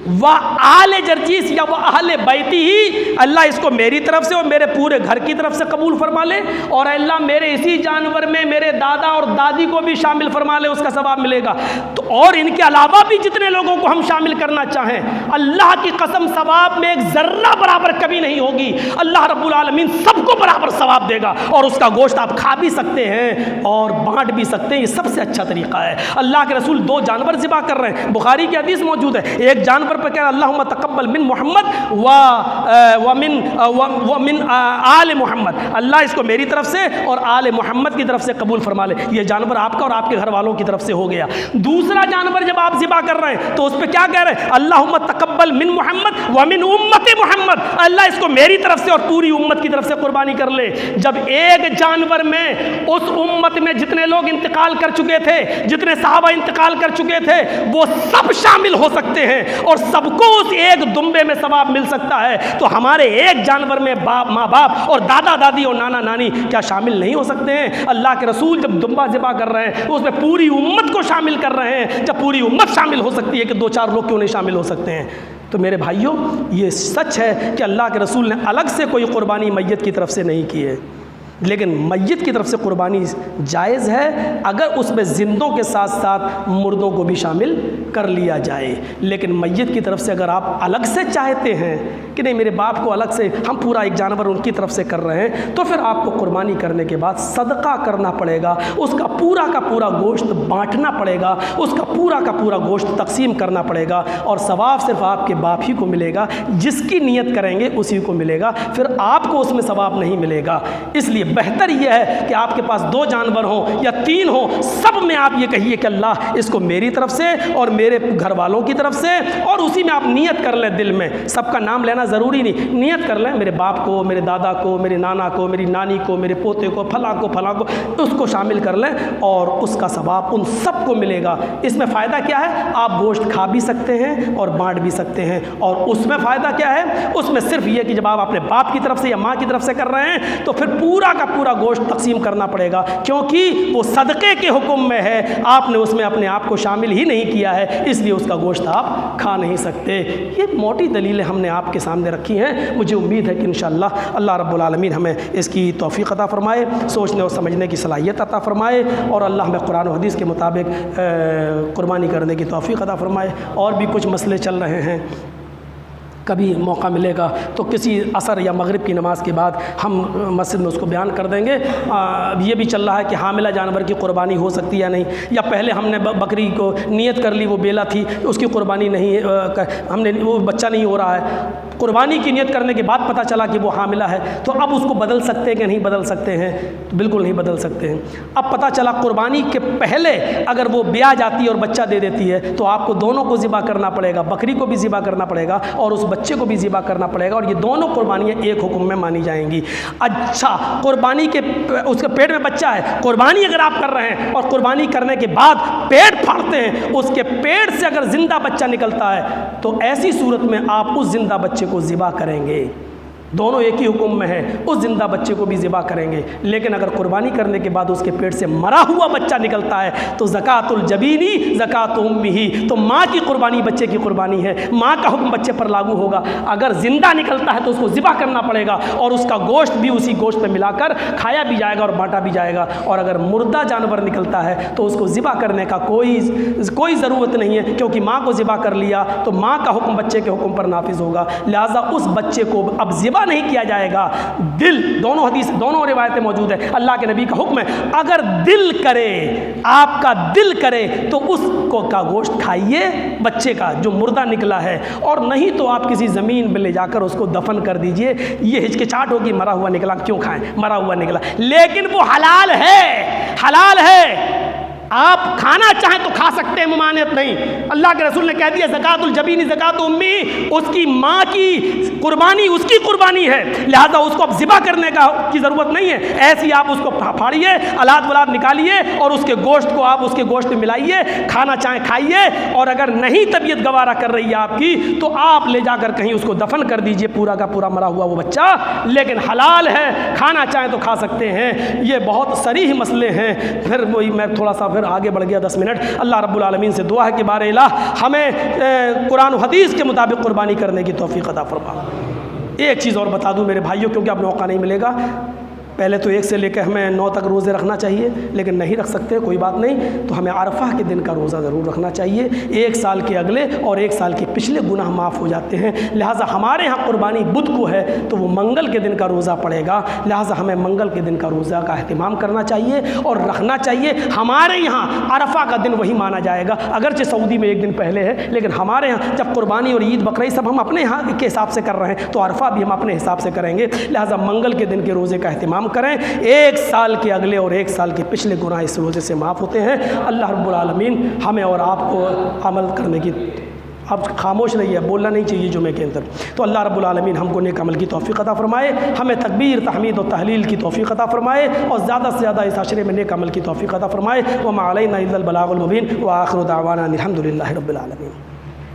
آل جرجیس یا اہل بیتی ہی، اللہ اس کو میری طرف سے اور میرے پورے گھر کی طرف سے قبول فرما لے، اور اللہ میرے اسی جانور میں میرے دادا اور دادی کو بھی شامل فرما لے، اس کا ثواب ملے گا۔ تو اور ان کے علاوہ بھی جتنے لوگوں کو ہم شامل کرنا چاہیں، اللہ کی قسم ثواب میں ایک ذرہ برابر کمی نہیں ہوگی، اللہ رب العالمین سب کو برابر ثواب دے گا، اور اس کا گوشت آپ کھا بھی سکتے ہیں اور بانٹ بھی سکتے ہیں۔ یہ سب سے اچھا طریقہ ہے۔ اللہ کے رسول 2 جانور ذبح کر رہے ہیں، بخاری کی حدیث موجود ہے۔ ایک جانور پر کہہ رہا اللہم تقبل من محمد ومن آل محمد، اللہ اس کو میری طرف سے اور آل محمد کی طرف سے قبول فرما لے۔ یہ جانور آپ کا اور آپ کے گھر والوں کی طرف سے ہو گیا۔ دوسرا جانور جب آپ ذبح کر رہے ہیں تو اس پہ کیا کہہ رہے ہیں؟ اللہم تقبل من محمد ومن امت محمد، اللہ اس کو میری طرف سے اور پوری امت کی طرف سے قربانی کر لے۔ جب ایک جانور میں اس امت میں جتنے لوگ انتقال کر چکے تھے، جتنے صحابہ انتقال کر چکے تھے، وہ سب شامل ہو سکتے ہیں اور سب کو اس ایک دمبے میں ثواب مل سکتا ہے، تو ہمارے ایک جانور میں ماں باپ اور دادا دادی اور نانا نانی کیا شامل نہیں ہو سکتے ہیں؟ اللہ کے رسول جب دمبا ذبح کر رہے ہیں اس میں پوری امت کو شامل کر رہے ہیں۔ جب پوری امت شامل ہو سکتی ہے کہ 2-4 لوگ کیوں نہیں شامل ہو سکتے ہیں؟ تو میرے بھائیوں، یہ سچ ہے کہ اللہ کے رسول نے الگ سے کوئی قربانی میت کی طرف سے نہیں کی ہے، لیکن میت کی طرف سے قربانی جائز ہے اگر اس میں زندوں کے ساتھ ساتھ مردوں کو بھی شامل کر لیا جائے۔ لیکن میت کی طرف سے اگر آپ الگ سے چاہتے ہیں کہ نہیں میرے باپ کو الگ سے ہم پورا ایک جانور ان کی طرف سے کر رہے ہیں، تو پھر آپ کو قربانی کرنے کے بعد صدقہ کرنا پڑے گا، اس کا پورا گوشت بانٹنا پڑے گا، اس کا پورا گوشت تقسیم کرنا پڑے گا، اور ثواب صرف آپ کے باپ ہی کو ملے گا، جس کی نیت کریں گے اسی کو ملے گا، پھر آپ کو اس میں ثواب نہیں ملے گا۔ اس لیے بہتر یہ ہے کہ آپ کے پاس 2 جانور ہوں یا 3 ہوں، سب میں آپ یہ کہیے کہ اللہ اس کو میری طرف سے اور میرے گھر والوں کی طرف سے، اور اسی میں آپ نیت کر لیں دل میں، سب کا نام لینا ضروری نہیں، نیت کر لیں میرے باپ کو، میرے دادا کو، میرے نانا کو، میری نانی کو، میرے پوتے کو، پھلاں کو اس کو شامل کر لیں، اور اس کا ثواب ان سب کو ملے گا۔ اس میں فائدہ کیا ہے؟ آپ گوشت کھا بھی سکتے ہیں اور بانٹ بھی سکتے ہیں، اور اس میں فائدہ کیا ہے؟ اس میں صرف یہ کہ جب آپ اپنے باپ کی طرف سے یا ماں کی طرف سے کر رہے ہیں تو پھر پورا کا پورا گوشت تقسیم کرنا پڑے گا، کیونکہ وہ صدقے کے حکم میں ہے، آپ نے اس میں اپنے آپ کو شامل ہی نہیں کیا ہے، اس لیے اس کا گوشت آپ کھا نہیں سکتے۔ یہ موٹی دلیلیں ہم نے آپ کے سامنے رکھی ہیں، مجھے امید ہے کہ انشاءاللہ اللہ رب العالمین ہمیں اس کی توفیق عطا فرمائے، سوچنے اور سمجھنے کی صلاحیت عطا فرمائے، اور اللہ ہمیں قرآن و حدیث کے مطابق قربانی کرنے کی توفیق عطا فرمائے۔ اور بھی کچھ مسئلے چل رہے ہیں، کبھی موقع ملے گا تو کسی عصر یا مغرب کی نماز کے بعد ہم مسجد میں اس کو بیان کر دیں گے۔ یہ بھی چل رہا ہے کہ حاملہ جانور کی قربانی ہو سکتی یا نہیں، یا پہلے ہم نے بکری کو نیت کر لی، وہ بیلا تھی، اس کی قربانی نہیں، ہم نے وہ بچہ نہیں ہو رہا ہے، قربانی کی نیت کرنے کے بعد پتہ چلا کہ وہ حاملہ ہے، تو اب اس کو بدل سکتے ہیں کہ نہیں بدل سکتے ہیں؟ تو بالکل نہیں بدل سکتے ہیں۔ اب پتہ چلا قربانی کے پہلے اگر وہ بیاہ جاتی ہے اور بچہ دے دیتی ہے تو آپ کو دونوں کو ذبح کرنا پڑے گا، بکری کو بھی ذبح کرنا پڑے گا اور اس بچے کو بھی ذبح کرنا پڑے گا، اور یہ دونوں قربانیاں ایک حکم میں مانی جائیں گی۔ اچھا، قربانی کے اس کے پیٹ میں بچہ ہے، قربانی اگر آپ کر رہے ہیں اور قربانی کرنے کے بعد پیٹ پھاڑتے ہیں، اس کے پیٹ سے اگر زندہ بچہ نکلتا ہے تو ایسی صورت میں آپ اس زندہ بچے کو ذبح کریں گے، دونوں ایک ہی حکم میں ہے، اس زندہ بچے کو بھی ذبح کریں گے۔ لیکن اگر قربانی کرنے کے بعد اس کے پیٹ سے مرا ہوا بچہ نکلتا ہے تو زکوٰۃ الجبینی زکوٰۃ امہ، تو ماں کی قربانی بچے کی قربانی ہے، ماں کا حکم بچے پر لاگو ہوگا۔ اگر زندہ نکلتا ہے تو اس کو ذبح کرنا پڑے گا، اور اس کا گوشت بھی اسی گوشت میں ملا کر کھایا بھی جائے گا اور بانٹا بھی جائے گا۔ اور اگر مردہ جانور نکلتا ہے تو اس کو ذبح کرنے کا کوئی ضرورت نہیں ہے، کیونکہ ماں کو ذبح کر لیا تو ماں کا حکم بچے کے حکم پر نافذ ہوگا، لہٰذا اس بچے کو اب ذبح نہیں کیا جائے گا۔ دونوں روایتیں موجود ہیں، اللہ کے نبی کا حکم ہے اگر دل کرے، آپ کا دل کرے تو اس کو کا گوشت کھائیے بچے کا جو مردہ نکلا ہے، اور نہیں تو آپ کسی زمین میں لے جا کر اس کو دفن کر دیجئے۔ یہ ہچکچاہٹ ہوگی مرا ہوا نکلا کیوں کھائیں، مرا ہوا نکلا، لیکن وہ حلال ہے، حلال ہے، آپ کھانا چاہیں تو کھا سکتے ہیں، ممانعت نہیں۔ اللہ کے رسول نے کہہ دیا زکوٰۃ الجبین زکوٰۃ امی، اس کی ماں کی قربانی اس کی قربانی ہے، لہذا اس کو اب ذبح کرنے کی ضرورت نہیں ہے، ایسی آپ اس کو پھاڑیے، الاد ولاد نکالیے اور اس کے گوشت کو آپ اس کے گوشت میں ملائیے، کھانا چاہیں کھائیے، اور اگر نہیں طبیعت گوارا کر رہی ہے آپ کی تو آپ لے جا کر کہیں اس کو دفن کر دیجئے، پورا کا پورا مرا ہوا وہ بچہ، لیکن حلال ہے، کھانا چاہیں تو کھا سکتے ہیں۔ یہ بہت صریح مسئلے ہیں، پھر وہی میں تھوڑا سا پھر آگے بڑھ گیا 10 منٹ۔ اللہ رب العالمین سے دعا ہے کہ بار الہ ہمیں قرآن و حدیث کے مطابق قربانی کرنے کی توفیق عطا فرما۔ ایک چیز اور بتا دوں میرے بھائیوں، کیونکہ اب موقع نہیں ملے گا، پہلے تو 1 سے لے کے ہمیں 9 تک روزے رکھنا چاہیے، لیکن نہیں رکھ سکتے کوئی بات نہیں، تو ہمیں عرفہ کے دن کا روزہ ضرور رکھنا چاہیے۔ 1 سال کے اگلے اور 1 سال کے پچھلے گناہ معاف ہو جاتے ہیں، لہٰذا ہمارے ہاں قربانی بدھ کو ہے تو وہ منگل کے دن کا روزہ پڑے گا، لہٰذا ہمیں منگل کے دن کا روزہ کا اہتمام کرنا چاہیے اور رکھنا چاہیے۔ ہمارے یہاں عرفہ کا دن وہی مانا جائے گا، اگرچہ سعودی میں 1 دن پہلے ہے، لیکن ہمارے یہاں جب قربانی اور عید بقرعید سب ہم اپنے یہاں کے حساب سے کر رہے ہیں تو عرفہ بھی ہم اپنے حساب سے کریں گے، لہٰذا منگل کے دن کے روزے کا اہتمام کریں۔ 1 سال کے اگلے اور 1 سال کے پچھلے گناہ اس روزے سے معاف ہوتے ہیں۔ اللہ رب العالمین ہمیں اور آپ کو عمل کرنے کی، آپ خاموش رہیے، بولنا نہیں چاہیے جمعے کے اندر، تو اللہ رب العالمین ہم کو نیک عمل کی توفیق عطا فرمائے، ہمیں تکبیر تحمید و تحلیل کی توفیق عطا فرمائے اور زیادہ سے زیادہ اس عشرے میں نیک عمل کی توفیق عطا فرمائے۔ وما علینا الا البلاغ المبین وآخر دعوانا الحمد للہ رب العالمین۔